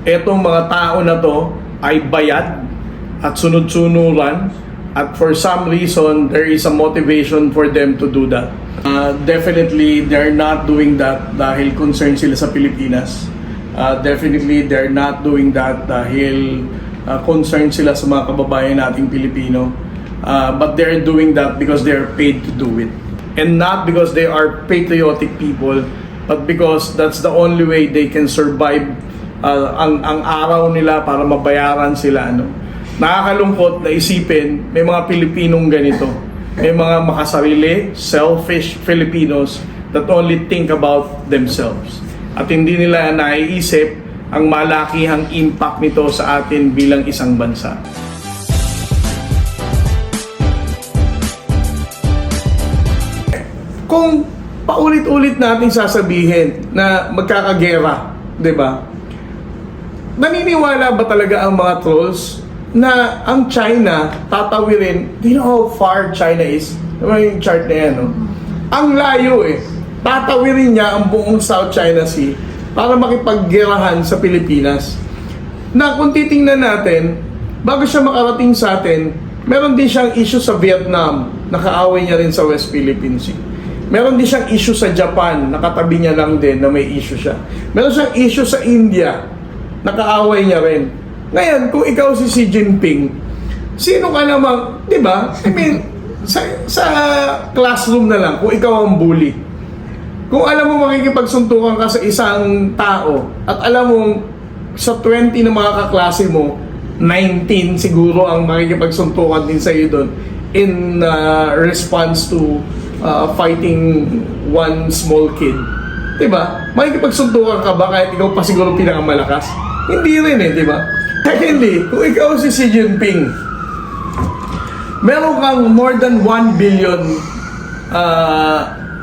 etong mga tao na to ay bayad at sunod-sunuran, at for some reason there is a motivation for them to do that. Definitely they're not doing that dahil concerned sila sa Pilipinas. Definitely they're not doing that dahil concerned sila sa mga kababayan nating Pilipino. But they're doing that because they're paid to do it. And not because they are patriotic people, but because that's the only way they can survive ang araw nila para mabayaran sila. Nakakalungkot na isipin, may mga Pilipinong ganito. May mga makasarili, selfish Filipinos that only think about themselves. At hindi nila naiisip ang malakihang impact nito sa atin bilang isang bansa. Kung paulit-ulit natin sasabihin na magkakagera, di ba? Naniniwala ba talaga ang mga trolls na ang China tatawirin? Do you know how far China is? Diba yung chart na yan, no? Ang layo eh. Tatawirin niya ang buong South China Sea para makipaggerahan sa Pilipinas. Na kung titingnan natin, bago siya makarating sa atin, meron din siyang issue sa Vietnam, nakaaway niya rin sa West Philippine Sea. Meron din siyang issue sa Japan, nakatabi niya lang din na may issue siya. Meron siyang issue sa India, nakaaway niya rin. Ngayon, kung ikaw si Xi Jinping, sino ka namang, di ba? I mean, sa classroom na lang, kung ikaw ang bully, kung alam mo makikipagsuntukan ka sa isang tao, at alam mo sa 20 na mga kaklase mo, 19 siguro ang makikipagsuntukan din sa iyo doon in response to fighting one small kid. Diba? Makikipagsuntukan ka ba kahit ikaw pa siguro pinakamalakas? Hindi rin eh, diba? Secondly, kung ikaw si Xi Jinping, meron kang more than 1 billion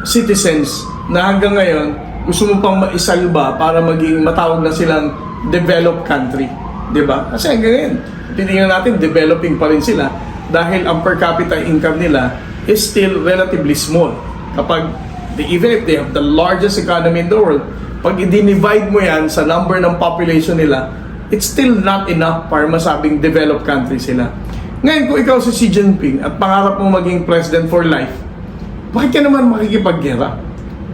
citizens na hanggang ngayon gusto mo pang maisalba para maging matawag na silang developed country. Diba? Kasi hanggang ngayon, titingnan natin, developing pa rin sila dahil ang per capita income nila is still relatively small. Kapag, even if they have the largest economy in the world, pag i-divide mo yan sa number ng population nila, it's still not enough para masabing developed country sila. Ngayon, kung ikaw si Xi Jinping at pangarap mo maging president for life, bakit ka naman makikipaggera?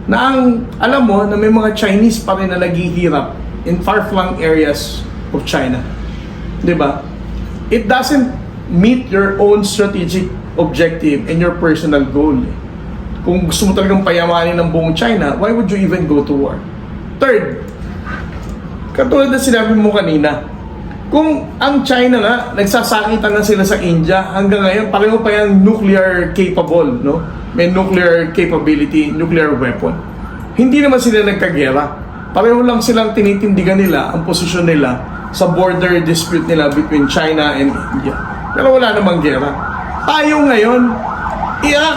Na alam mo na may mga Chinese pa rin na naghihirap in far-flung areas of China. Diba? It doesn't meet your own strategic objective and your personal goal. Kung gusto mo talagang payamanin ng buong China, why would you even go to war? Third, katulad na sinabi mo kanina, kung ang China nga, nagsasakitan na sila sa India, hanggang ngayon, pareho pa yan nuclear capable, no? May nuclear capability, nuclear weapon. Hindi naman sila nagkagera. Pareho lang silang tinitindigan nila ang posisyon nila sa border dispute nila between China and India. Pero wala namang gera. Tayo ngayon,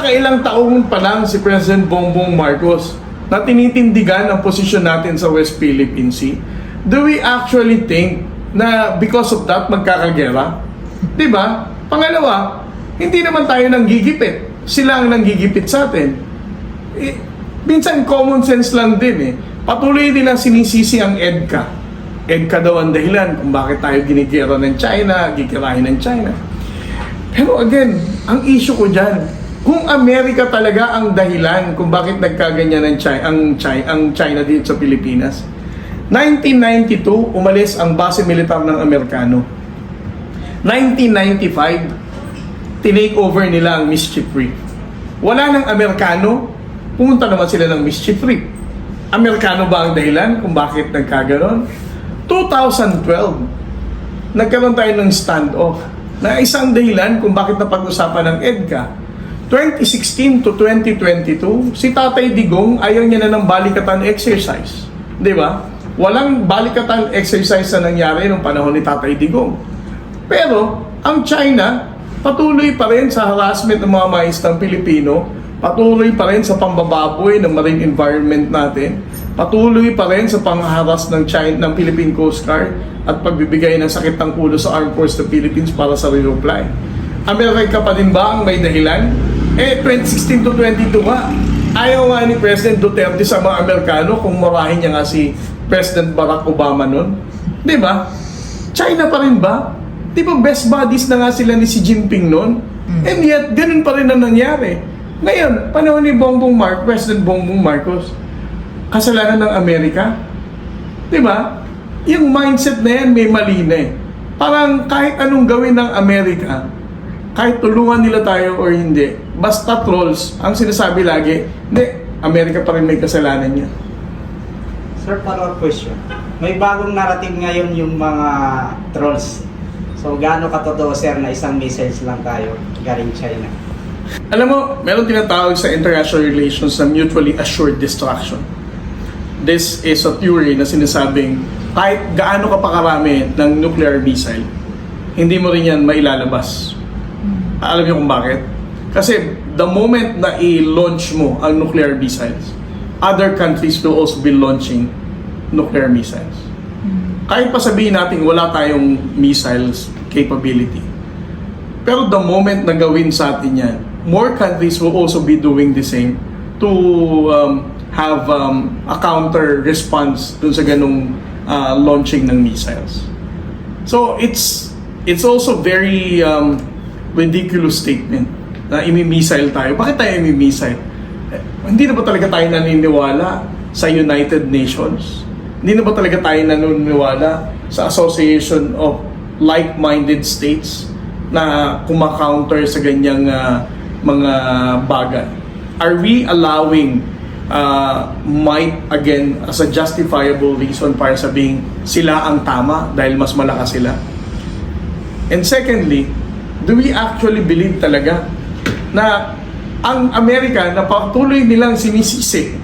ilang taong pa lang si President Bongbong Marcos na tinitindigan ang posisyon natin sa West Philippine Sea. Do we actually think na because of that magkakagera? Diba? Pangalawa, hindi naman tayo nanggigipit. Sila ang nanggigipit sa atin. Minsan common sense lang din eh. Patuloy din ang sinisisi ang EDCA. EDCA daw ang dahilan kung bakit tayo ginigera ng China, gigirahin ng China. Pero again, ang issue ko dyan, kung Amerika talaga ang dahilan kung bakit nagkaganyan ang China dito sa Pilipinas, 1992, umalis ang base militar ng Amerikano. 1995, tinake over nila ang Mischief Reef. Wala ng Amerikano, pumunta naman sila ng Mischief Reef. Amerikano ba ang dahilan kung bakit nagkaganon? 2012, nagkaroon tayo ng standoff na isang dahilan kung bakit napag-usapan ng EDCA. 2016 to 2022, si Tatay Digong ayaw niya na ng balikatan exercise. Di ba? Walang balikatan exercise na nangyari nung panahon ni Tatay Digong. Pero, ang China, patuloy pa rin sa harassment ng mga maistang Pilipino, patuloy pa rin sa pambababoy ng marine environment natin, patuloy pa rin sa pangharas ng Philippine Coast Guard at pagbibigay ng sakit ng ulo sa Armed Forces of the Philippines para sa re-reply. Amerika pa din ba ang may dahilan? 2016 to 22 nga, ayaw nga ni President Duterte sa mga Amerikano kung marahin niya nga si President Barack Obama nun. Di ba? China pa rin ba? Di ba best buddies na nga sila ni Xi Jinping noon? And yet, ganun pa rin ang nangyari. Ngayon, panahon ni President Bongbong Marcos, kasalanan ng Amerika? Di ba? Yung mindset na yan may mali na eh. Parang kahit anong gawin ng Amerika, kahit tulungan nila tayo or hindi, basta trolls, ang sinasabi lagi, hindi, Amerika pa rin may kasalanan niya. Sir, follow-up question. May bagong narrative ngayon yung mga trolls. So, gaano katotoo, sir, na isang missiles lang tayo galing China? Alam mo, meron tinatawag sa international relations na mutually assured destruction. This is a theory na sinasabing kahit gaano ka pa karami ng nuclear missile, hindi mo rin yan mailalabas. Alam niyo kung bakit? Kasi the moment na i-launch mo ang nuclear missiles, other countries will also be launching nuclear missiles. Kahit pa sabihin natin wala tayong missiles capability. Pero the moment na gawin sa atin yan, more countries will also be doing the same to have a counter response dun sa ganung launching ng missiles. So it's also very ridiculous statement na imi-missile tayo. Bakit tayo imi-missile? Hindi na ba talaga tayo naniniwala sa United Nations? Hindi na ba talaga tayo naniniwala sa Association of Like-Minded States na kumakounter sa ganyang mga bagay? Are we allowing might again as a justifiable reason para sabing sila ang tama dahil mas malakas sila? And secondly, do we actually believe talaga na ang Amerika na patuloy nilang sinisisi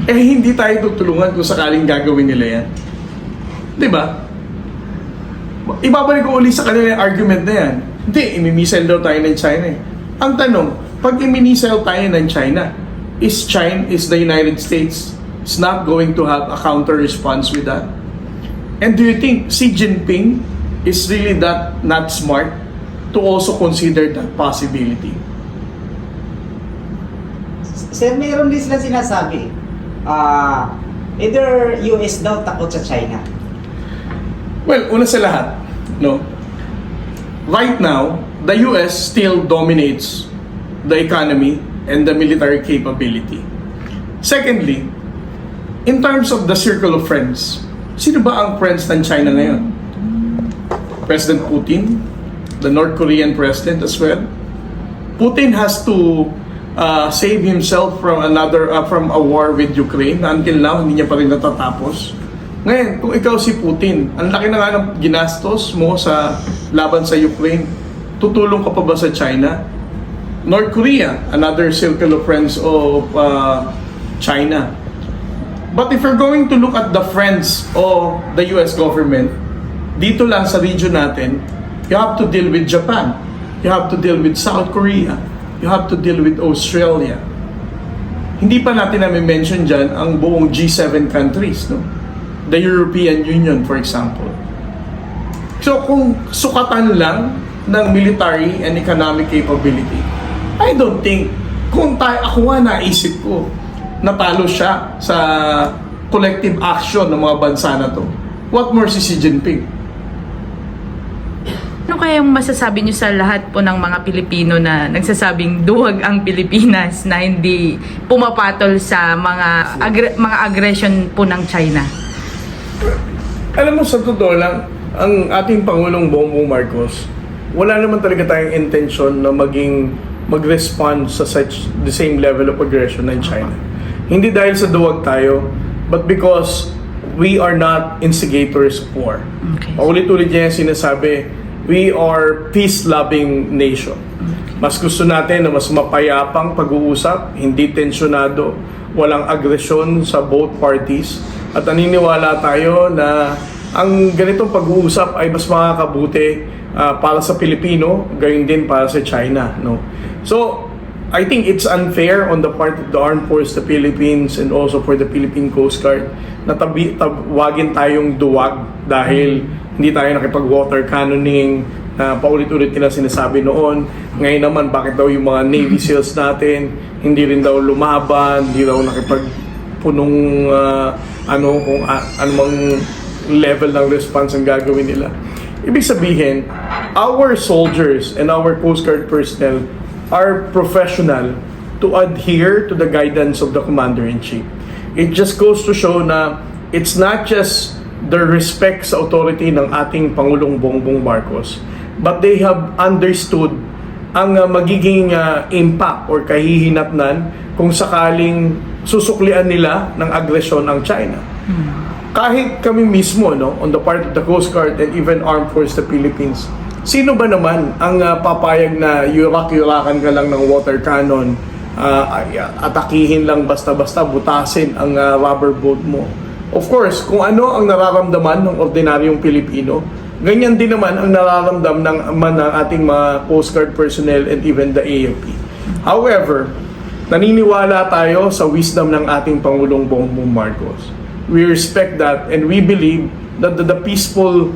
hindi tayo tutulungan kung sakaling gagawin nila yan? Diba? Ibabalik ko ulit sa kanila yung argument na yan. Hindi, imimisile daw tayo ng China eh. Ang tanong, pag imimisile tayo ng China, is the United States is not going to have a counter response with that? And do you think Xi Jinping is really that not smart to also consider that possibility? Sir, meron din sila sinasabi. Either US daw takot sa China. Well, una sa lahat, no? Right now, the US still dominates the economy and the military capability. Secondly, in terms of the circle of friends, sino ba ang friends ng China ngayon? President Putin, the North Korean president as well. Putin has to save himself from a war with Ukraine na until now hindi niya pa rin natatapos. Ngayon, kung ikaw si Putin, ang laki na nga ng ginastos mo sa laban sa Ukraine, tutulong ka pa ba sa China? North Korea, another circle of friends of China. But if you're going to look at the friends of the US government, dito lang sa region natin, you have to deal with Japan. You have to deal with South Korea. You have to deal with Australia. Hindi pa natin na-mention dyan ang buong G7 countries, no? The European Union, for example. So, kung sukatan lang ng military and economic capability, I don't think, kung ako nga naisip ko, natalo siya sa collective action ng mga bansa na to, what more si Xi Jinping? Ano kayang masasabi niyo sa lahat po ng mga Pilipino na nagsasabing duwag ang Pilipinas na hindi pumapatol sa mga aggression po ng China? Alam mo, sa totoo lang, ang ating Pangulong Bongbong Marcos, wala naman talaga tayong intention na mag-respond sa the same level of aggression ng China. Hindi dahil sa duwag tayo, but because we are not instigators of war. Okay. Paulit-ulit niya yung sinasabi, we are peace-loving nation. Mas gusto natin na mas mapayapang pag-uusap, hindi tensyonado, walang agresyon sa both parties. At naniniwala tayo na ang ganitong pag-uusap ay mas makakabuti para sa Pilipino, gayon din para sa China, no? So, I think it's unfair on the part of the Armed Forces of the Philippines and also for the Philippine Coast Guard na tawagin tayong duwag dahil hindi tayo nakipag-water cannoning, paulit-ulit nila sinasabi noon. Ngayon naman, bakit daw yung mga Navy SEALs natin hindi rin daw lumaban, hindi daw nakipagpunong anumang level ng response ang gagawin nila. Ibig sabihin, our soldiers and our Coast Guard personnel are professional to adhere to the guidance of the Commander-in-Chief. It just goes to show na it's not just the respect sa authority ng ating Pangulong Bongbong Marcos, but they have understood ang magiging impact or kahihinatnan kung sakaling susuklian nila ng agresyon ng China. Kahit kami mismo, no, on the part of the Coast Guard and even Armed Forces of the Philippines, sino ba naman ang papayag na yurak-yurakan ka lang ng water cannon, atakihin lang basta-basta, butasin ang rubber boat mo? Of course, kung ano ang nararamdaman ng ordinaryong Pilipino, ganyan din naman ang nararamdaman ng ating mga Coast Guard personnel and even the AFP. However, naniniwala tayo sa wisdom ng ating Pangulong Bongbong Marcos. We respect that and we believe that the peaceful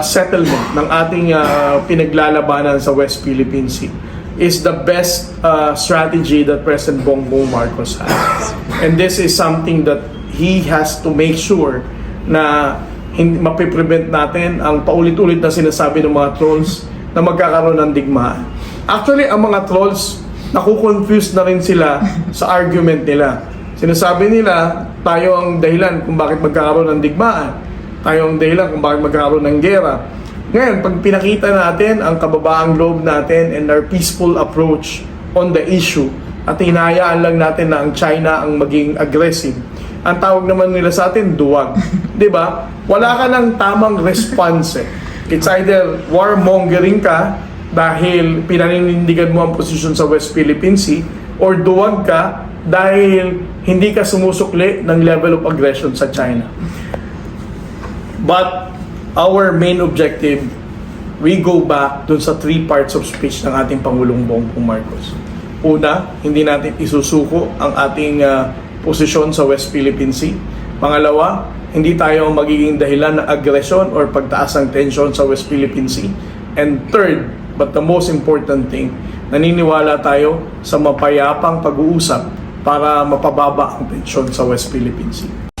settlement ng ating pinaglalabanan sa West Philippine Sea is the best strategy that President Bongbong Marcos has. And this is something that he has to make sure na mapiprevent natin ang paulit-ulit na sinasabi ng mga trolls na magkakaroon ng digmaan. Actually, ang mga trolls, nakukonfuse na rin sila sa argument nila. Sinasabi nila, tayo ang dahilan kung bakit magkakaroon ng digmaan. Tayo ang dahilan kung bakit magkakaroon ng gera. Ngayon, pag pinakita natin ang kababaang loob natin and our peaceful approach on the issue, at hinahayaan lang natin na ang China ang maging aggressive, ang tawag naman nila sa atin, duwag. Diba? Wala ka ng tamang response. It's either warmongering ka dahil pinaninindigan mo ang posisyon sa West Philippine Sea, or duwag ka dahil hindi ka sumusukli ng level of aggression sa China. But our main objective, we go back dun sa 3 parts of speech ng ating Pangulong Bongbong Marcos. Una, hindi natin isusuko ang ating posisyon sa West Philippine Sea. Pangalawa, hindi tayo magiging dahilan ng aggression or pagtaas ng tensyon sa West Philippine Sea. And third, but the most important thing, naniniwala tayo sa mapayapang pag-uusap para mapababa ang tensyon sa West Philippine Sea.